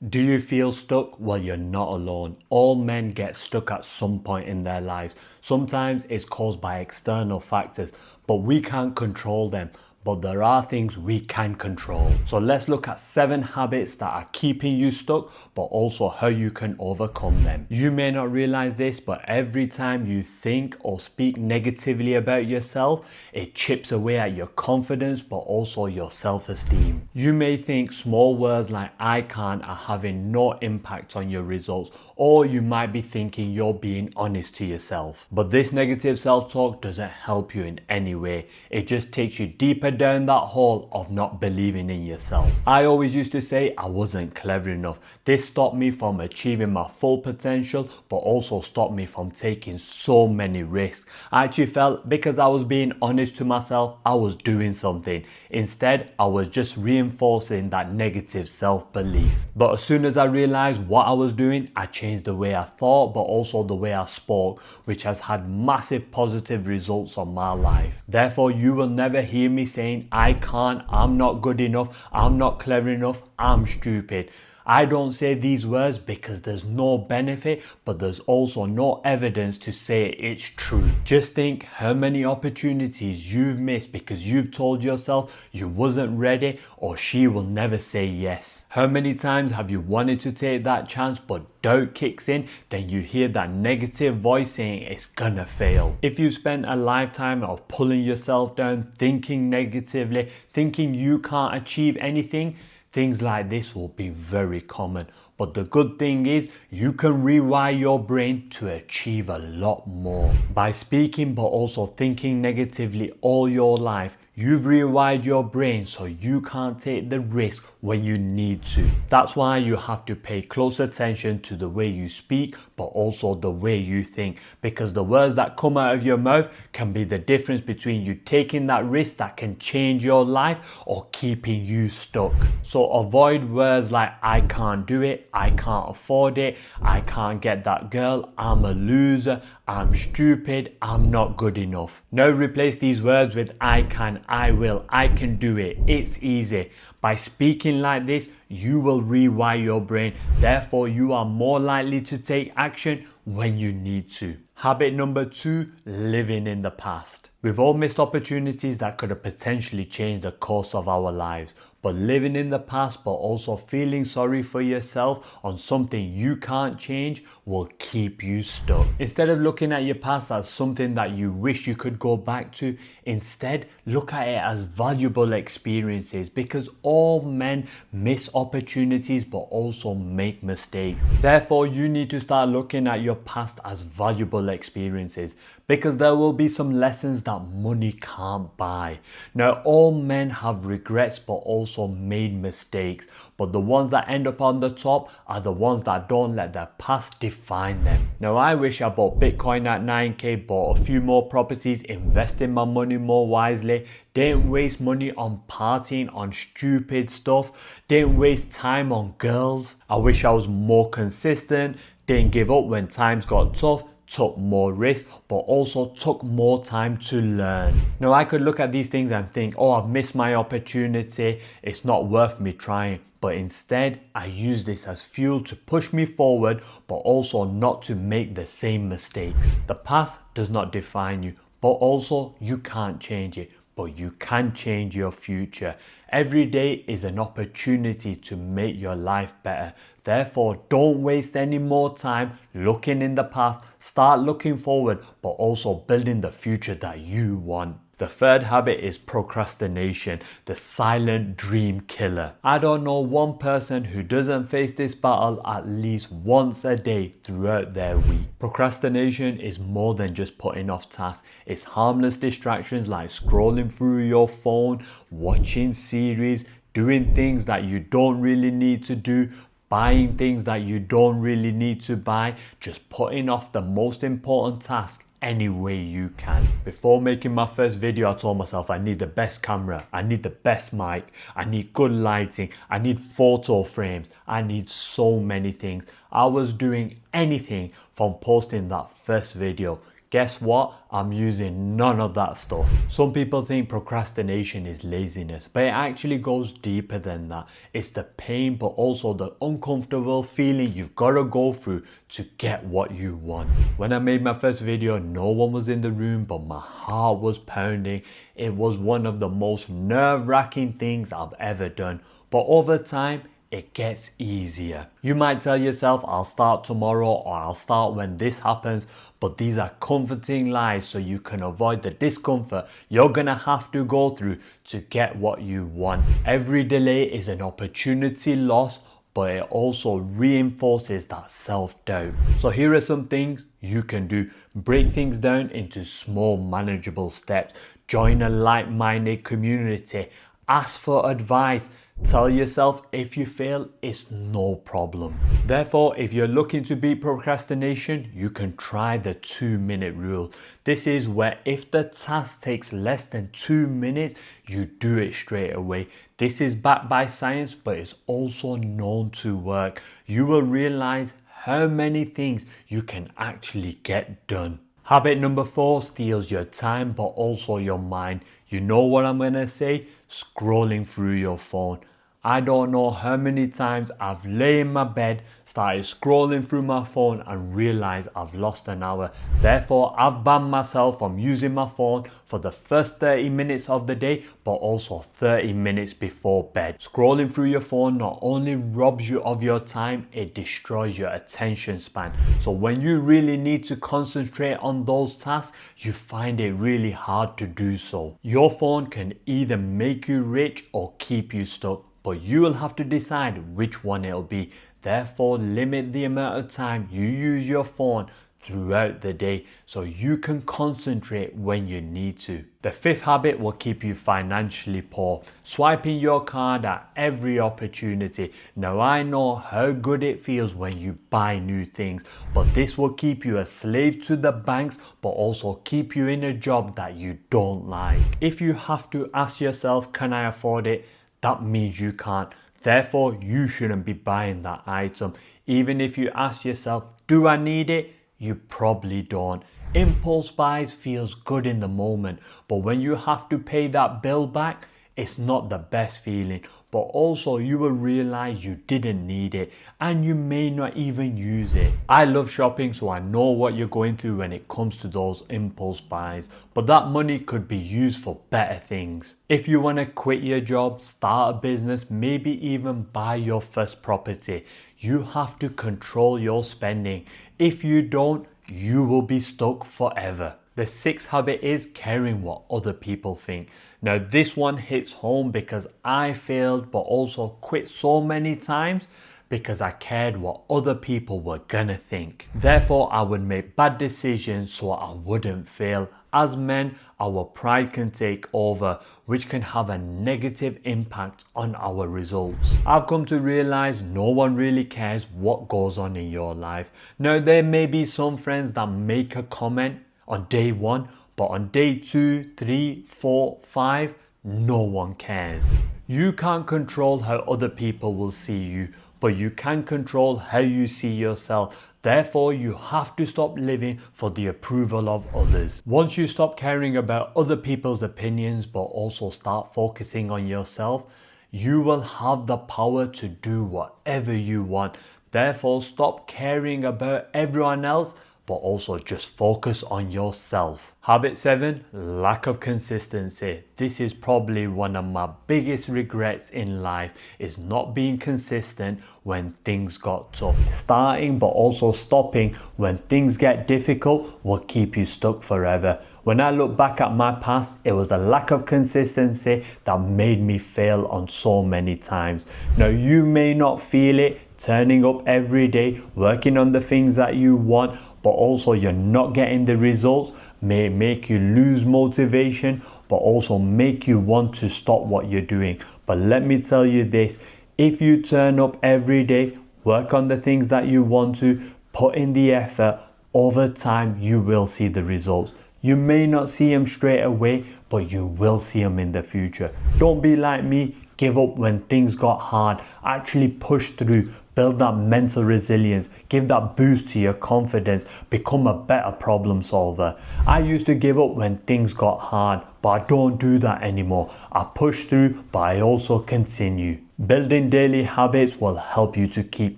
Do you feel stuck? Well, you're not alone. All men get stuck at some point in their lives. Sometimes it's caused by external factors, but we can't control them. But there are things we can control. So let's look at 7 habits that are keeping you stuck, but also how you can overcome them. You may not realize this, but every time you think or speak negatively about yourself, it chips away at your confidence, but also your self-esteem. You may think small words like I can't are having no impact on your results, or you might be thinking you're being honest to yourself. But this negative self-talk doesn't help you in any way. It just takes you deeper down that hole of not believing in yourself. I always used to say I wasn't clever enough. This stopped me from achieving my full potential, but also stopped me from taking so many risks. I actually felt because I was being honest to myself, I was doing something. Instead, I was just reinforcing that negative self-belief. But as soon as I realized what I was doing, I changed the way I thought, but also the way I spoke, which has had massive positive results on my life. Therefore, you will never hear me saying, I can't, I'm not good enough, I'm not clever enough, I'm stupid. I don't say these words because there's no benefit, but there's also no evidence to say it's true. Just think how many opportunities you've missed because you've told yourself you wasn't ready or she will never say yes. How many times have you wanted to take that chance but doubt kicks in, then you hear that negative voice saying it's gonna fail. If you spent a lifetime of pulling yourself down, thinking negatively, thinking you can't achieve anything, things like this will be very common. But the good thing is you can rewire your brain to achieve a lot more. By speaking but also thinking negatively all your life, you've rewired your brain so you can't take the risk when you need to. That's why you have to pay close attention to the way you speak, but also the way you think, because the words that come out of your mouth can be the difference between you taking that risk that can change your life or keeping you stuck. So avoid words like I can't do it, I can't afford it, I can't get that girl, I'm a loser, I'm stupid, I'm not good enough. Now replace these words with I can, I will, I can do it, it's easy. By speaking like this, you will rewire your brain. Therefore, you are more likely to take action when you need to. Habit number 2, living in the past. We've all missed opportunities that could have potentially changed the course of our lives. But living in the past, but also feeling sorry for yourself on something you can't change will keep you stuck. Instead of looking at your past as something that you wish you could go back to, instead look at it as valuable experiences, because all men miss opportunities but also make mistakes. Therefore, you need to start looking at your past as valuable experiences, because there will be some lessons that money can't buy. Now, all men have regrets but also made mistakes, but the ones that end up on the top are the ones that don't let their past define them. Now, I wish I bought Bitcoin at 9k, bought a few more properties, invested my money more wisely, didn't waste money on partying, on stupid stuff, didn't waste time on girls. I wish I was more consistent, didn't give up when times got tough, took more risks, but also took more time to learn. Now, I could look at these things and think, oh, I've missed my opportunity, it's not worth me trying. But instead, I use this as fuel to push me forward, but also not to make the same mistakes. The past does not define you, but also you can't change it. But you can change your future. Every day is an opportunity to make your life better. Therefore, don't waste any more time looking in the past. Start looking forward, but also building the future that you want. The third habit is procrastination, the silent dream killer. I don't know one person who doesn't face this battle at least once a day throughout their week. Procrastination is more than just putting off tasks. It's harmless distractions like scrolling through your phone, watching series, doing things that you don't really need to do, buying things that you don't really need to buy, just putting off the most important task any way you can. Before making my first video, I told myself I need the best camera, I need the best mic, I need good lighting, I need photo frames, I need so many things. I was doing anything from posting that first video, Guess what? I'm using none of that stuff. Some people think procrastination is laziness, but it actually goes deeper than that. It's the pain, but also the uncomfortable feeling you've got to go through to get what you want. When I made my first video, no one was in the room, but my heart was pounding. It was one of the most nerve-wracking things I've ever done. But over time, it gets easier. You might tell yourself, I'll start tomorrow or I'll start when this happens, but these are comforting lies so you can avoid the discomfort you're gonna have to go through to get what you want. Every delay is an opportunity lost, but it also reinforces that self-doubt. So here are some things you can do. Break things down into small, manageable steps. Join a like-minded community. Ask for advice. Tell yourself if you fail, it's no problem. Therefore, if you're looking to beat procrastination, you can try the 2-minute rule. This is where if the task takes less than 2 minutes, you do it straight away. This is backed by science, but it's also known to work. You will realize how many things you can actually get done. Habit number 4 steals your time, but also your mind. You know what I'm gonna say? Scrolling through your phone. I don't know how many times I've lay in my bed, started scrolling through my phone and realized I've lost an hour. Therefore, I've banned myself from using my phone for the first 30 minutes of the day, but also 30 minutes before bed. Scrolling through your phone not only robs you of your time, it destroys your attention span. So when you really need to concentrate on those tasks, you find it really hard to do so. Your phone can either make you rich or keep you stuck, but you will have to decide which one it'll be. Therefore, limit the amount of time you use your phone throughout the day so you can concentrate when you need to. The 5th habit will keep you financially poor. Swiping your card at every opportunity. Now I know how good it feels when you buy new things, but this will keep you a slave to the banks, but also keep you in a job that you don't like. If you have to ask yourself, can I afford it? That means you can't. Therefore, you shouldn't be buying that item. Even if you ask yourself, do I need it? You probably don't. Impulse buys feels good in the moment, but when you have to pay that bill back, it's not the best feeling. But also you will realize you didn't need it and you may not even use it. I love shopping, so I know what you're going through when it comes to those impulse buys, but that money could be used for better things. If you want to quit your job, start a business, maybe even buy your first property, you have to control your spending. If you don't, you will be stuck forever. The 6th habit is caring what other people think. Now this one hits home because I failed but also quit so many times because I cared what other people were gonna think. Therefore, I would make bad decisions so I wouldn't fail. As men, our pride can take over, which can have a negative impact on our results. I've come to realize no one really cares what goes on in your life. Now, there may be some friends that make a comment on day 1, but on day 2, 3, 4, 5, no one cares. You can't control how other people will see you, but you can control how you see yourself. Therefore, you have to stop living for the approval of others. Once you stop caring about other people's opinions, but also start focusing on yourself, you will have the power to do whatever you want. Therefore, stop caring about everyone else, but also just focus on yourself. Habit 7, lack of consistency. This is probably one of my biggest regrets in life, is not being consistent when things got tough. Starting but also stopping when things get difficult will keep you stuck forever. When I look back at my past, it was the lack of consistency that made me fail on so many times. Now you may not feel it, turning up every day, working on the things that you want, but also you're not getting the results, may make you lose motivation, but also make you want to stop what you're doing. But let me tell you this, if you turn up every day, work on the things that you want to, put in the effort, over time you will see the results. You may not see them straight away, but you will see them in the future. Don't be like me, give up when things got hard. Actually push through, Build that mental resilience, give that boost to your confidence, become a better problem solver. I used to give up when things got hard, but I don't do that anymore. I push through, but I also continue. Building daily habits will help you to keep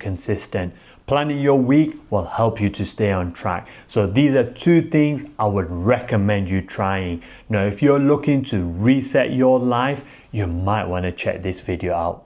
consistent. Planning your week will help you to stay on track. So these are 2 things I would recommend you trying. Now, if you're looking to reset your life, you might want to check this video out.